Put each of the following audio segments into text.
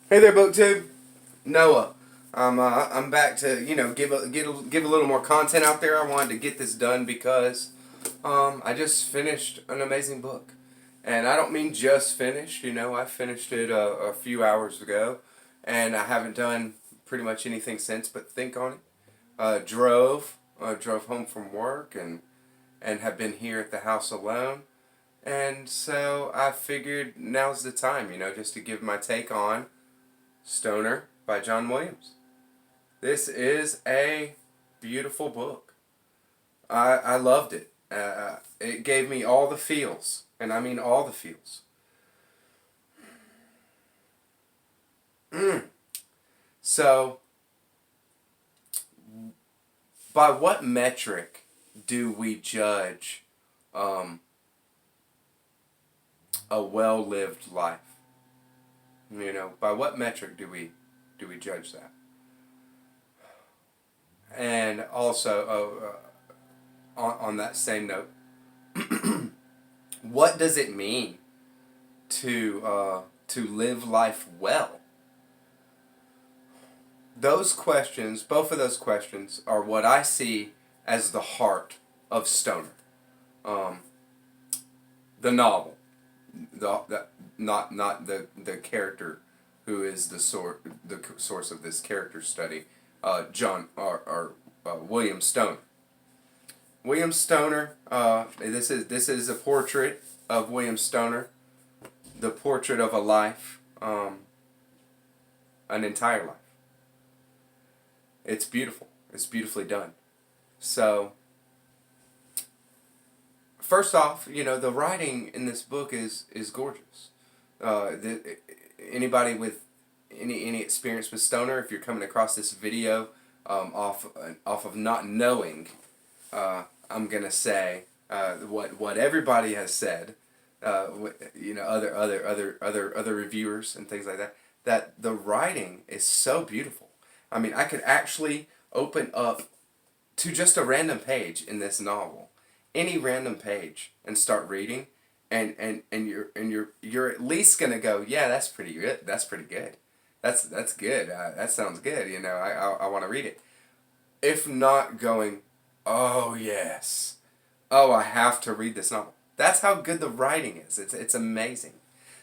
Hey there, BookTube. Noah. I'm back to give a little more content out there. I wanted to get this done because I just finished an amazing book, and I don't mean just finished. I finished it a few hours ago, and I haven't done pretty much anything since but think on it. Drove home from work and have been here at the house alone. And so I figured now's the time, just to give my take on Stoner by John Williams. This is a beautiful book. I loved it. It gave me all the feels, and I mean all the feels. So, by what metric do we judge um, a well-lived life? By what metric do we judge that? And also, on that same note, what does it mean to live life well? Those questions, both of those questions, are what I see as the heart of Stoner, um, the novel, not the character who is the source of this character study, William Stoner. William Stoner. This is a portrait of William Stoner, the portrait of a life, an entire life. It's beautiful. It's beautifully done. So, first off, the writing in this book is gorgeous. Anybody with any experience with Stoner, if you're coming across this video off of not knowing, I'm gonna say what everybody has said. Other reviewers and things like that. That the writing is so beautiful. I mean, I could actually open up to just a random page in this novel, any random page, and start reading, and you're at least gonna go, yeah, that's pretty good. That's pretty good. That's good. That sounds good. I want to read it. If not going, oh yes, oh I have to read this novel. That's how good the writing is. It's amazing.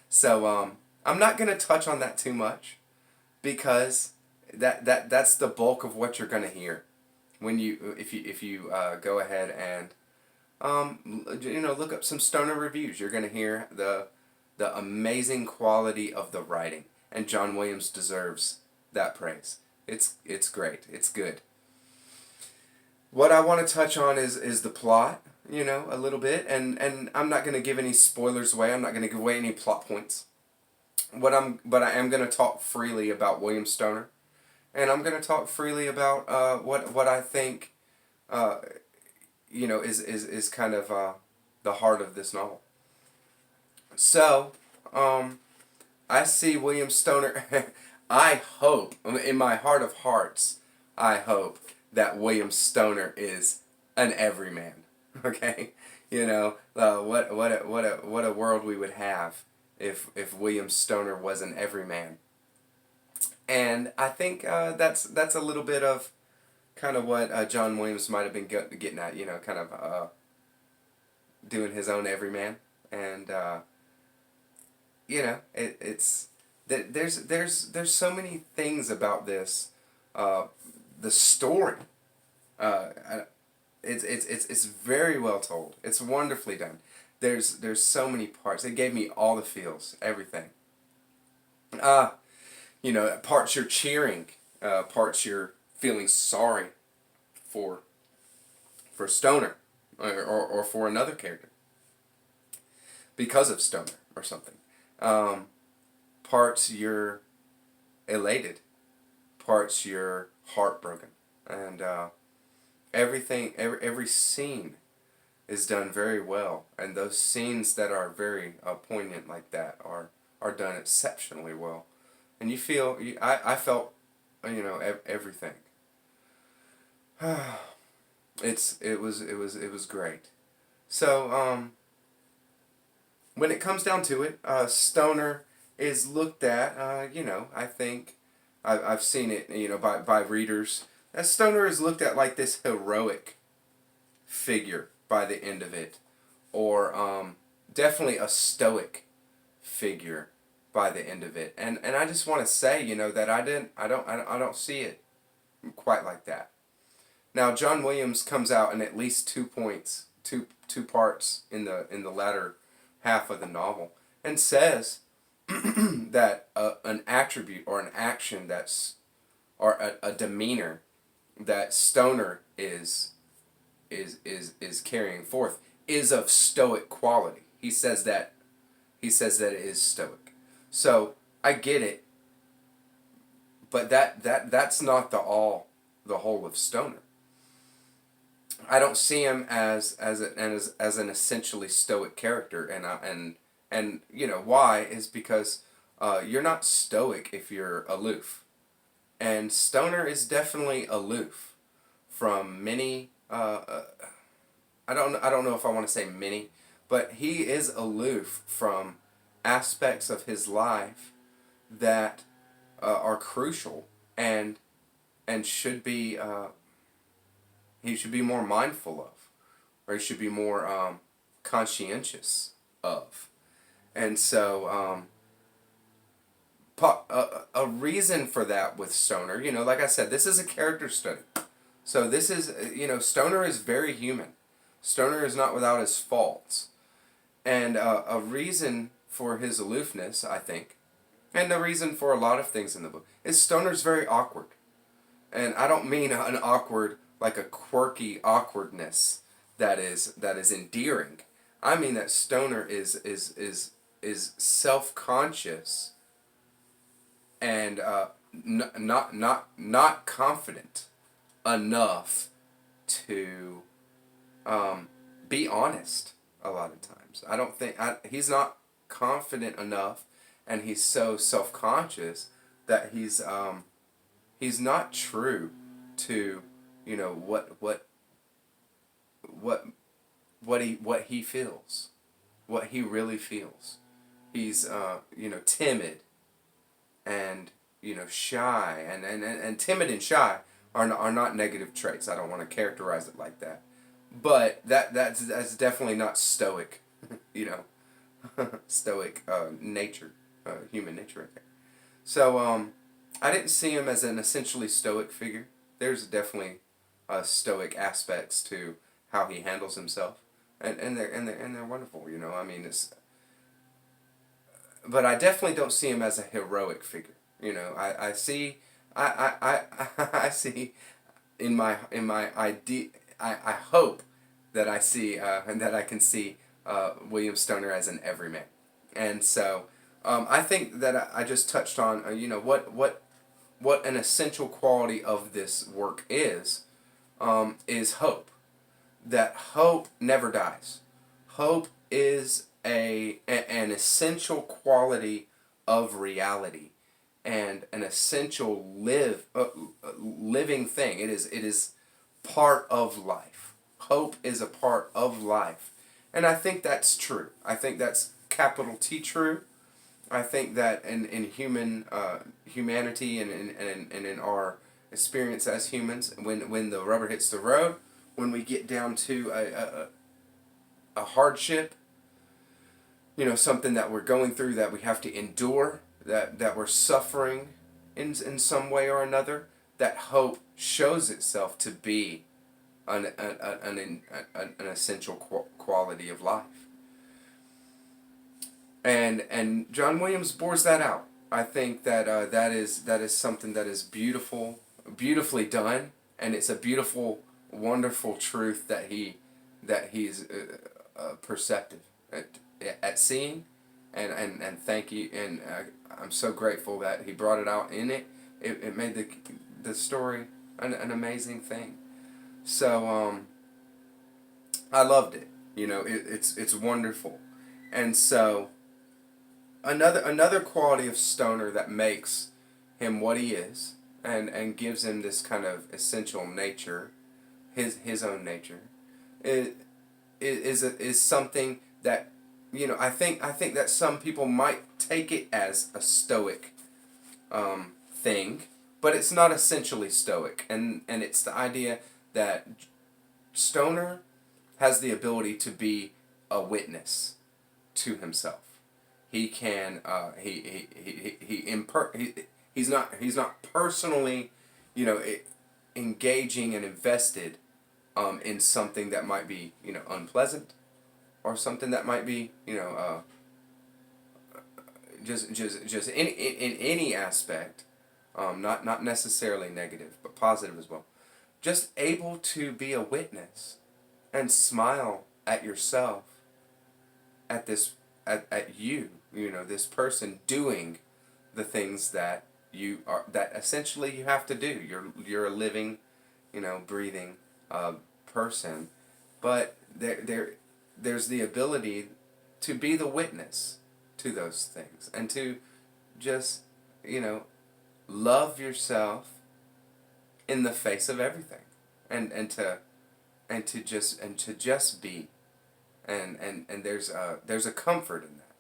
So I'm not gonna touch on that too much because that's the bulk of what you're gonna hear when if you go ahead and look up some Stoner reviews. You're gonna hear the amazing quality of the writing, and John Williams deserves that praise. It's great. It's good. What I want to touch on is the plot, a little bit, and I'm not gonna give any spoilers away. I'm not gonna give away any plot points. But I am gonna talk freely about William Stoner, and I'm going to talk freely about what I think is kind of the heart of this novel. So, I see William Stoner. I hope, in my heart of hearts, I hope that William Stoner is an everyman. Okay, what a world we would have if William Stoner was an everyman. And I think that's a little bit of kind of what John Williams might have been getting at, kind of doing his own everyman, and it's there's so many things about this, the story, uh, it's very well told. It's wonderfully done. There's so many parts. It gave me all the feels, everything. Uh, parts you're cheering, parts you're feeling sorry for Stoner, or for another character because of Stoner or something. Um, Parts you're elated, parts you're heartbroken, and every scene is done very well, and those scenes that are very poignant like that are done exceptionally well. And I felt, everything. It was great. So when it comes down to it, Stoner is looked at, I think I've seen it, by readers. A stoner is looked at like this heroic figure by the end of it, or definitely a stoic figure by the end of it. And I just want to say, that I don't see it quite like that. Now, John Williams comes out in at least 2 points, two parts in the latter half of the novel, and says that an attribute or an action or a demeanor that Stoner is carrying forth is of stoic quality. He says that it is stoic. So I get it, but that's not the whole of Stoner. I don't see him as an essentially stoic character, and why is because you're not stoic if you're aloof, and Stoner is definitely aloof from many. I don't know if I want to say many, but he is aloof from aspects of his life that are crucial and should be he should be more mindful of, or he should be more conscientious of. And so a reason for that with Stoner, like I said, this is a character study. So this is, Stoner is very human. Stoner is not without his faults. And a reason for his aloofness, I think, and the reason for a lot of things in the book, is Stoner's very awkward. And I don't mean an awkward, like a quirky awkwardness that is endearing. I mean that Stoner is self-conscious and not confident enough to be honest a lot of times. I don't think he's not confident enough, and he's so self-conscious that he's not true to what he feels, what he really feels. He's timid and shy, and timid and shy are not negative traits. I don't want to characterize it like that, but that's definitely not stoic, stoic nature, human nature right there. So I didn't see him as an essentially stoic figure. There's definitely stoic aspects to how he handles himself, and they're wonderful. I mean, but I definitely don't see him as a heroic figure. I see I see in my idea. I hope that I see and that I can see William Stoner as an everyman, and so I think that I just touched on what an essential quality of this work is hope. That hope never dies. Hope is an essential quality of reality, and an essential living thing. It is part of life. Hope is a part of life, and I think that's true. I think that's capital T true. I think that in humanity and in our experience as humans, when the rubber hits the road, when we get down to a hardship, something that we're going through, that we have to endure, that we're suffering in some way or another, that hope shows itself to be an essential quality of life. And John Williams bores that out. I think that that is something that is beautifully done, and it's a beautiful, wonderful truth that he's perceptive at seeing, and thank you, and I'm so grateful that he brought it out in it. It made the story an amazing thing. So I loved it. It's wonderful, and so. Another quality of Stoner that makes him what he is, and gives him this kind of essential nature, his own nature, is something that I think that some people might take it as a Stoic thing, but it's not essentially Stoic, and it's the idea that Stoner has the ability to be a witness to himself. He can he's not personally, engaging and invested in something that might be unpleasant, or something that might be just in any aspect, not necessarily negative but positive as well. Just able to be a witness and smile at yourself, at this at you, this person doing the things that essentially you have to do. You're a living, breathing person, but there's the ability to be the witness to those things, and to just, love yourself in the face of everything, and to just be, and there's a comfort in that.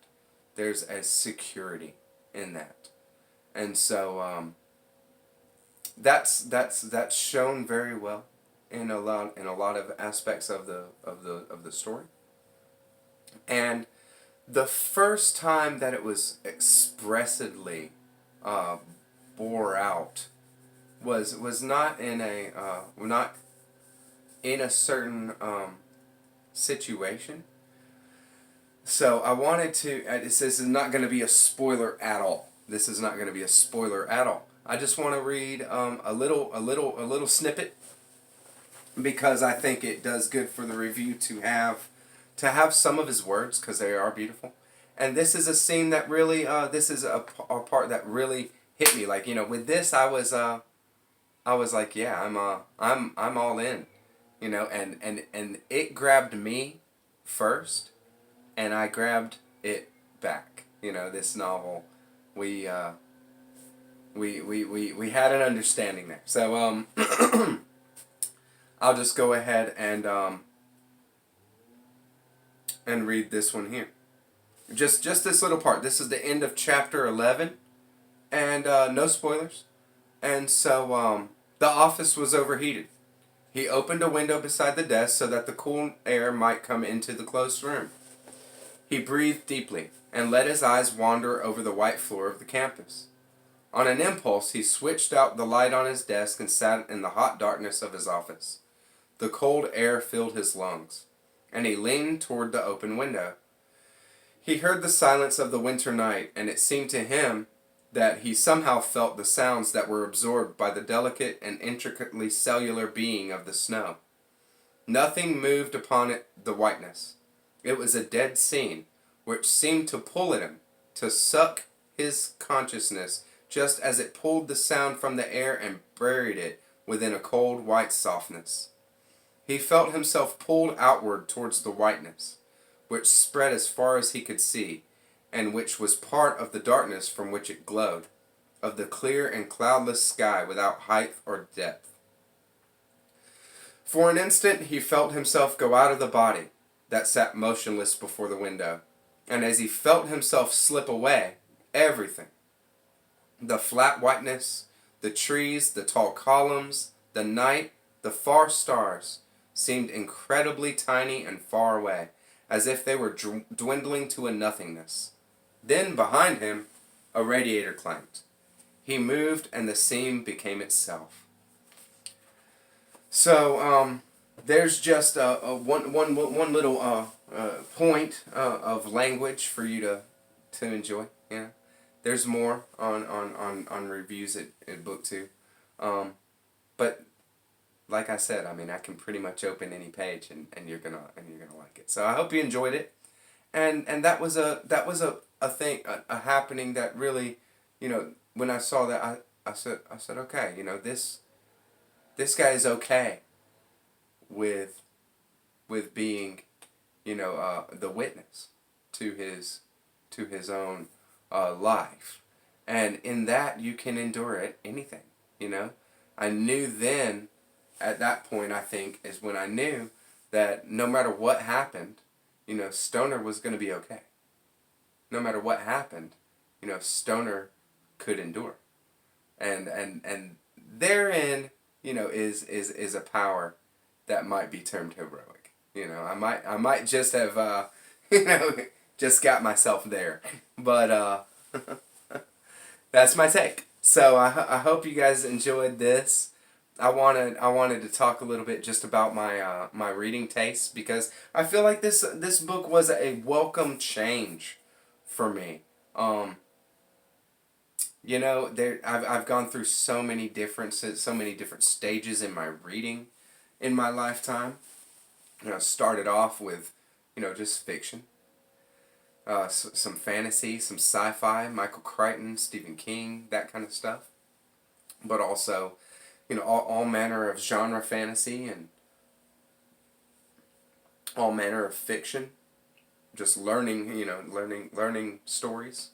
There's a security in that. And so that's shown very well in a lot of aspects of the story. And the first time that it was expressively uh, bore out was not in a certain situation. So I wanted to. This is not going to be a spoiler at all. This is not going to be a spoiler at all. I just want to read a little snippet, because I think it does good for the review to have some of his words, because they are beautiful. And this is a scene that really this is a part that really hit me. Like, with this I was like, yeah, I'm all in, and it grabbed me first, and I grabbed it back. This novel, we we had an understanding there. So I'll just go ahead and read this one here. Just this little part. This is the end of chapter 11, and no spoilers. And so the office was overheated. He opened a window beside the desk so that the cool air might come into the closed room. He breathed deeply and let his eyes wander over the white floor of the campus. On an impulse, he switched out the light on his desk and sat in the hot darkness of his office. The cold air filled his lungs, and he leaned toward the open window. He heard the silence of the winter night, and it seemed to him that he somehow felt the sounds that were absorbed by the delicate and intricately cellular being of the snow. Nothing moved upon it the whiteness. It was a dead scene, which seemed to pull at him, to suck his consciousness, just as it pulled the sound from the air and buried it within a cold white softness. He felt himself pulled outward towards the whiteness, which spread as far as he could see, and which was part of the darkness from which it glowed, of the clear and cloudless sky without height or depth. For an instant he felt himself go out of the body that sat motionless before the window, and as he felt himself slip away, everything, the flat whiteness, the trees, the tall columns, the night, the far stars, seemed incredibly tiny and far away, as if they were dwindling to a nothingness. Then, behind him, a radiator clanked. He moved, and the scene became itself. So, there's just one little point of language for you to enjoy. Yeah, there's more on reviews at Book 2, but like I said, I mean, I can pretty much open any page, and you're gonna like it. So I hope you enjoyed it, and that was a thing, a happening that really, when I saw that, I said okay, this guy is okay with being, the witness to his own life, and in that you can endure anything. I knew then, at that point, I think, is when I knew that no matter what happened, Stoner was going to be okay. No matter what happened, Stoner could endure. And therein, is a power that might be termed heroic. I might just have, just got myself there. But that's my take. So I hope you guys enjoyed this. I wanted to talk a little bit just about my reading tastes, because I feel like this book was a welcome change for me. I've gone through so many differences, so many different stages in my reading in my lifetime. Started off with, just fiction, some fantasy, some sci-fi, Michael Crichton, Stephen King, that kind of stuff. But also, all manner of genre fantasy and all manner of fiction. Just learning stories.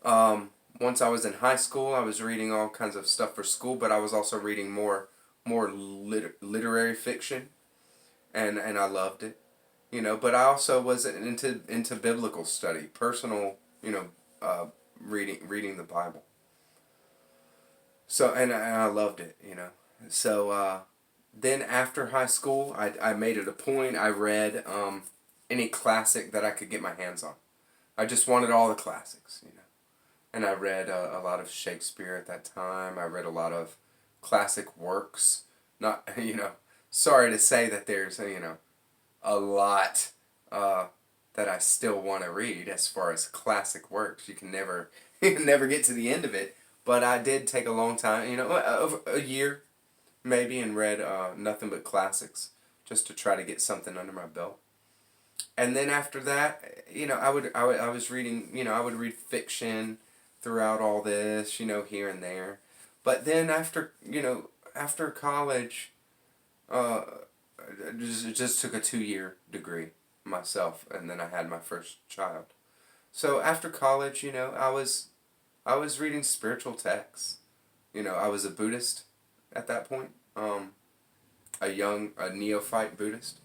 Once I was in high school, I was reading all kinds of stuff for school, but I was also reading more literary fiction, and I loved it. But I also was into biblical study, personal, reading the Bible. So and I loved it. So then after high school, I made it a point. I read any classic that I could get my hands on. I just wanted all the classics. And I read a lot of Shakespeare at that time. I read a lot of classic works. Not, sorry to say that there's, a lot that I still want to read as far as classic works. You can never, you can never get to the end of it. But I did take a long time, a year maybe, and read nothing but classics just to try to get something under my belt. And then after that, I was reading, I would read fiction throughout all this, here and there. But then after college, just took a 2-year degree myself, and then I had my first child. So after college, I was reading spiritual texts. I was a Buddhist at that point, a neophyte Buddhist.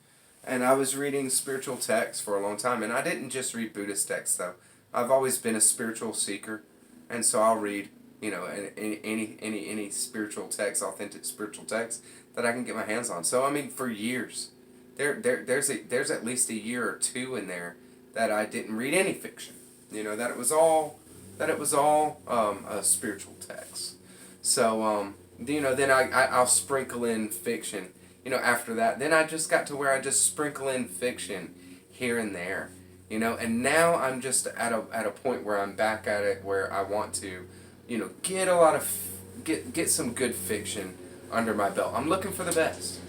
And I was reading spiritual texts for a long time. And I didn't just read Buddhist texts, though. I've always been a spiritual seeker. And so I'll read, any spiritual text, authentic spiritual text that I can get my hands on. So, for years, there's at least a year or two in there that I didn't read any fiction. That it was all a spiritual text. So, then I'll sprinkle in fiction. After that, then I just got to where I just sprinkle in fiction here and there. And now I'm just at a point where I'm back at it, where I want to, get a lot of get some good fiction under my belt. I'm looking for the best.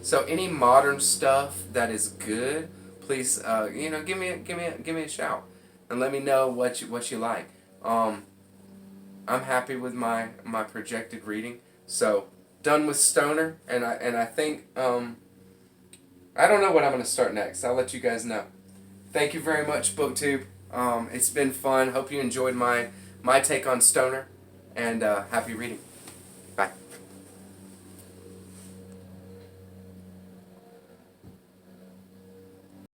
So any modern stuff that is good, please, give me a shout and let me know what you like. I'm happy with my projected reading. So done with Stoner, and I think I don't know what I'm gonna start next. I'll let you guys know. Thank you very much, BookTube. It's been fun. Hope you enjoyed my take on Stoner, and happy reading.